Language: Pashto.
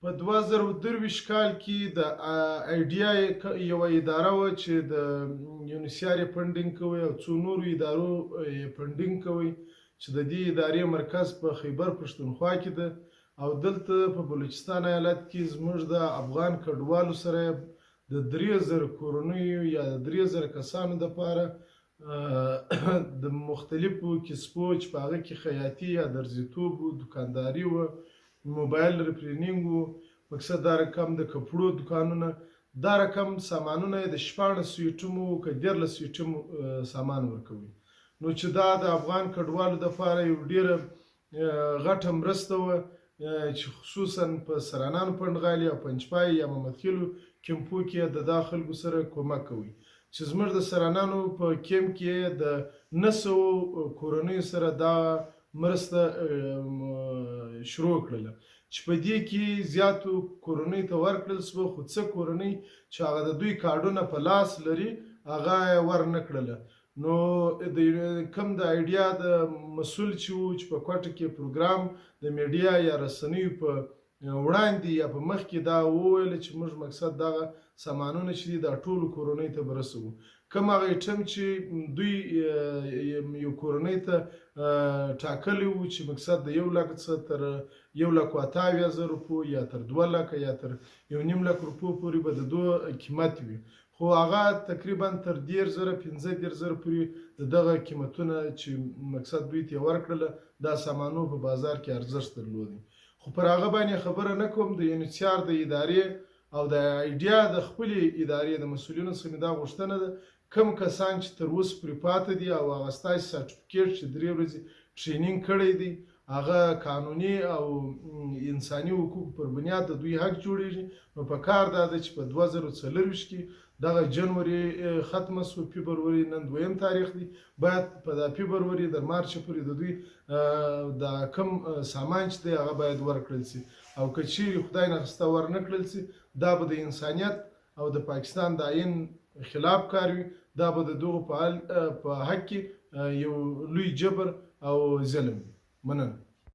په 2023 کال کې د آیډیا یوه اداره وه چې د یونیسیار یې فنډینګ کوي او څو نورو ادارو یې فنډینګ کوي چې د دې ادارې مرکز په خیبر پښتونخوا کې ده او دلته په بلوچستان ایالت کې زموږ د افغان کډوالو سره د 3000 کورنیو یا 3000 کسانو دپاره د مختلفو کسبو چې په هغه کې خیاطي یا درزیتوب و، دکانداري وه، موبایل ریپرینینګ و، مقصد دا رقم د کپړو دکانونه، دا رقم سامانونه د 14 ایټمو که 14 ایټمو سامان ورکوي. نو چې دا د افغان کډوالو دپاره یو ډېره غټه مرسته وه چې خصوصا په سرانانو پنډغالي او پنجپای یا محمدخیلو کیمپو کې د دا خلکو سره کومک کوي چې زموږ د سرانانو په کیمپ کې د 900 کورنیو سره دا مرسته شروع کړله چې په دې کې زیاتو کورنیو ته ورکړل شوه، خو څه کورنۍ چې هغه د دوی کارډونه په لاس لري هغه یې ورنه کړله. نو کوم د آیډیا د مسؤل چې و چې په کوټه کې پروګرام د میډیا یا رسنیو په وړاندې یا په مخ کې دا وویل چې موږ مقصد دغه سامانونه چې دي دا ټولو کورنیو ته به رسوو. کوم هغه ایټم چې دوی یو کورنۍ ته ټاکلی و چې مقصد د 1 لک څخه تر 1,78,000 روپو یا تر 2 لکه یا تر 1.5 لک روپو پورې به د دوه قیمت وي، خو هغه تقریبا تر 10,000-15,000 پورې دغه قیمتونه چې مقصد دوی ته ورکړله دا سامانو په بازار کې ارزښت درلودی. خو پر هغه باندې خبره نه کوم. د یونیسیار د ادارې او د آیډیا د خپلې ادارې د مسؤلینو څخه مې دا غوښتنه ده کوم کسان چې تر اوسه پورې پاته دي او هغه ستاسې سرټیفیکیټ چې 3 ورځې ټرینینګ کړی دی هغه قانوني او انساني حقوقو پر بنیاد د دوی حق جوړیږي. نو په کار دا ده چې په 2024 کې دغه جنوري ختمه شو، فبروري نن 2 تاریخ دی، باید په د فبروري د مارچ پورې د دوی د کم سامان چې دی هغه باید ورکړل شي او که چیرې خدای نخواسته ورنه کړل شي دا به د انسانیت او د پاکستان د آئین خلاف کار وي، دا به د دغو په حق کې یو لوی جبر او ظلم وي. مننه.